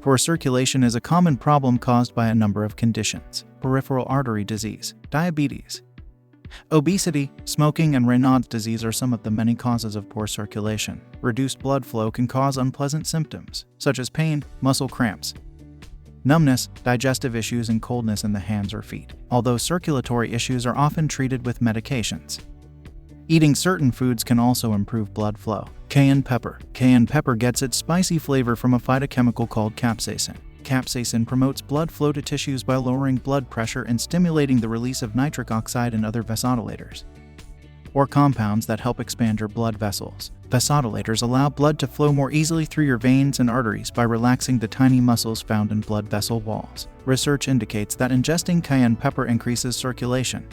Poor circulation is a common problem caused by a number of conditions: peripheral artery disease, diabetes, obesity, smoking, and Raynaud's disease are some of the many causes of poor circulation. Reduced blood flow can cause unpleasant symptoms, such as pain, muscle cramps, numbness, digestive issues, and coldness in the hands or feet, although circulatory issues are often treated with medications. Eating certain foods can also improve blood flow. Cayenne pepper. Cayenne pepper gets its spicy flavor from a phytochemical called capsaicin. Capsaicin promotes blood flow to tissues by lowering blood pressure and stimulating the release of nitric oxide and other vasodilators, or compounds that help expand your blood vessels. Vasodilators allow blood to flow more easily through your veins and arteries by relaxing the tiny muscles found in blood vessel walls. Research indicates that ingesting cayenne pepper increases circulation,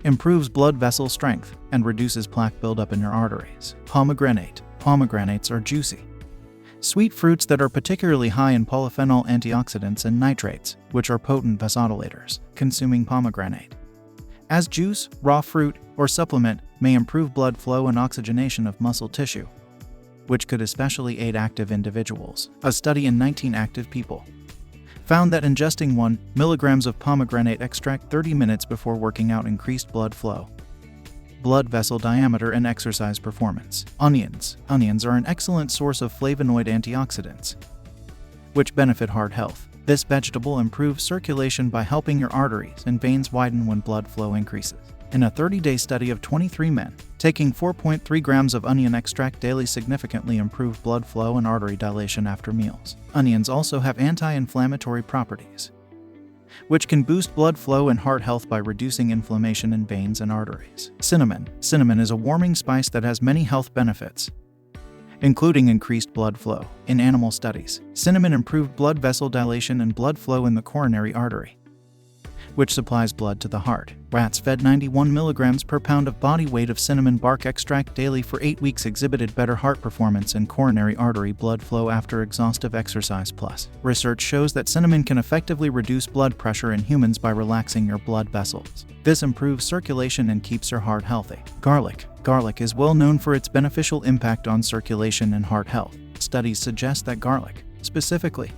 improves blood vessel strength, and reduces plaque buildup in your arteries. Pomegranate. Pomegranates are juicy, sweet fruits that are particularly high in polyphenol antioxidants and nitrates, which are potent vasodilators. Consuming pomegranate as juice, raw fruit, or supplement may improve blood flow and oxygenation of muscle tissue, which could especially aid active individuals. A study in 19 active people found that ingesting 1 mg of pomegranate extract 30 minutes before working out increased blood flow, blood vessel diameter, and exercise performance. Onions. Onions are an excellent source of flavonoid antioxidants, which benefit heart health. This vegetable improves circulation by helping your arteries and veins widen when blood flow increases. In a 30-day study of 23 men, taking 4.3 grams of onion extract daily significantly improved blood flow and artery dilation after meals. Onions also have anti-inflammatory properties, which can boost blood flow and heart health by reducing inflammation in veins and arteries. Cinnamon. Cinnamon is a warming spice that has many health benefits, including increased blood flow. In animal studies, cinnamon improved blood vessel dilation and blood flow in the coronary artery, which supplies blood to the heart. Rats fed 91 mg per pound of body weight of cinnamon bark extract daily for 8 weeks exhibited better heart performance and coronary artery blood flow after exhaustive exercise. Plus, research shows that cinnamon can effectively reduce blood pressure in humans by relaxing your blood vessels. This improves circulation and keeps your heart healthy. Garlic. Garlic is well known for its beneficial impact on circulation and heart health. Studies suggest that garlic, specifically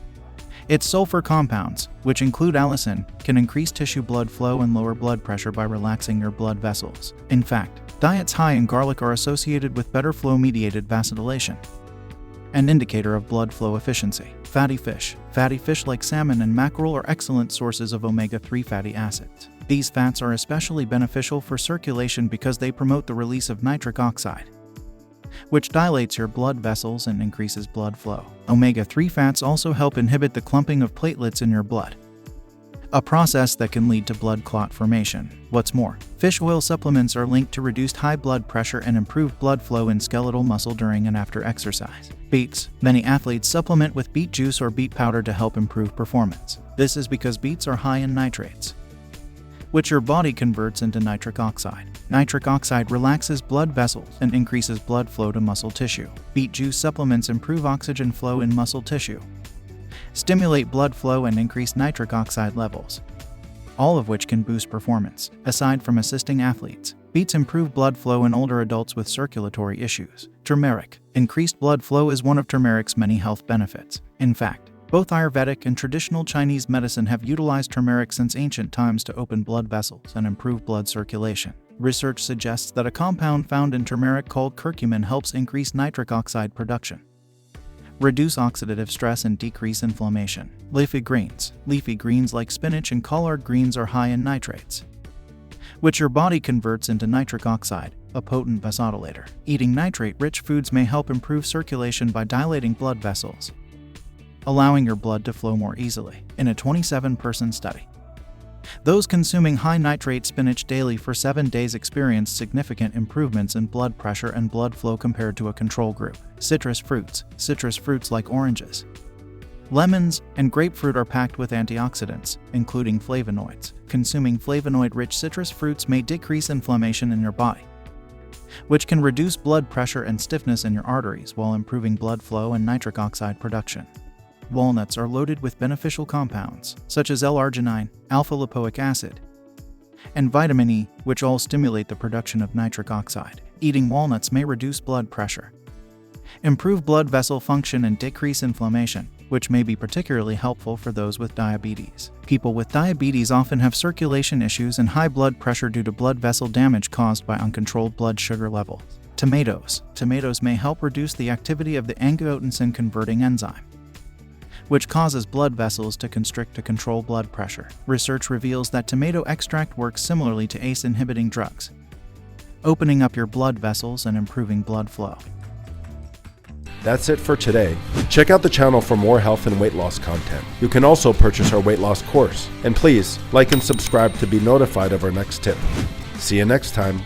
its sulfur compounds, which include allicin, can increase tissue blood flow and lower blood pressure by relaxing your blood vessels. In fact, diets high in garlic are associated with better flow-mediated vasodilation, an indicator of blood flow efficiency. Fatty fish. Fatty fish like salmon and mackerel are excellent sources of omega-3 fatty acids. These fats are especially beneficial for circulation because they promote the release of nitric oxide, which dilates your blood vessels and increases blood flow. Omega-3 fats also help inhibit the clumping of platelets in your blood, a process that can lead to blood clot formation. What's more, fish oil supplements are linked to reduced high blood pressure and improved blood flow in skeletal muscle during and after exercise. Beets. Many athletes supplement with beet juice or beet powder to help improve performance. This is because beets are high in nitrates, which your body converts into nitric oxide. Nitric oxide relaxes blood vessels and increases blood flow to muscle tissue. Beet juice supplements improve oxygen flow in muscle tissue, stimulate blood flow, and increase nitric oxide levels, all of which can boost performance. Aside from assisting athletes, beets improve blood flow in older adults with circulatory issues. Turmeric. Increased blood flow is one of turmeric's many health benefits. In fact, both Ayurvedic and traditional Chinese medicine have utilized turmeric since ancient times to open blood vessels and improve blood circulation. Research suggests that a compound found in turmeric called curcumin helps increase nitric oxide production, reduce oxidative stress, and decrease inflammation. Leafy greens. Leafy greens like spinach and collard greens are high in nitrates, which your body converts into nitric oxide, a potent vasodilator. Eating nitrate-rich foods may help improve circulation by dilating blood vessels, allowing your blood to flow more easily. In a 27-person study, those consuming high nitrate spinach daily for 7 days experienced significant improvements in blood pressure and blood flow compared to a control group. Citrus fruits. Citrus fruits like oranges, lemons, and grapefruit are packed with antioxidants, including flavonoids. Consuming flavonoid-rich citrus fruits may decrease inflammation in your body, which can reduce blood pressure and stiffness in your arteries while improving blood flow and nitric oxide production. Walnuts are loaded with beneficial compounds, such as L-arginine, alpha-lipoic acid, and vitamin E, which all stimulate the production of nitric oxide. Eating walnuts may reduce blood pressure, improve blood vessel function and decrease inflammation, which may be particularly helpful for those with diabetes. People with diabetes often have circulation issues and high blood pressure due to blood vessel damage caused by uncontrolled blood sugar levels. Tomatoes. Tomatoes may help reduce the activity of the angiotensin-converting enzyme, which causes blood vessels to constrict to control blood pressure. Research reveals that tomato extract works similarly to ACE-inhibiting drugs, opening up your blood vessels and improving blood flow. That's it for today. Check out the channel for more health and weight loss content. You can also purchase our weight loss course. And please, like and subscribe to be notified of our next tip. See you next time.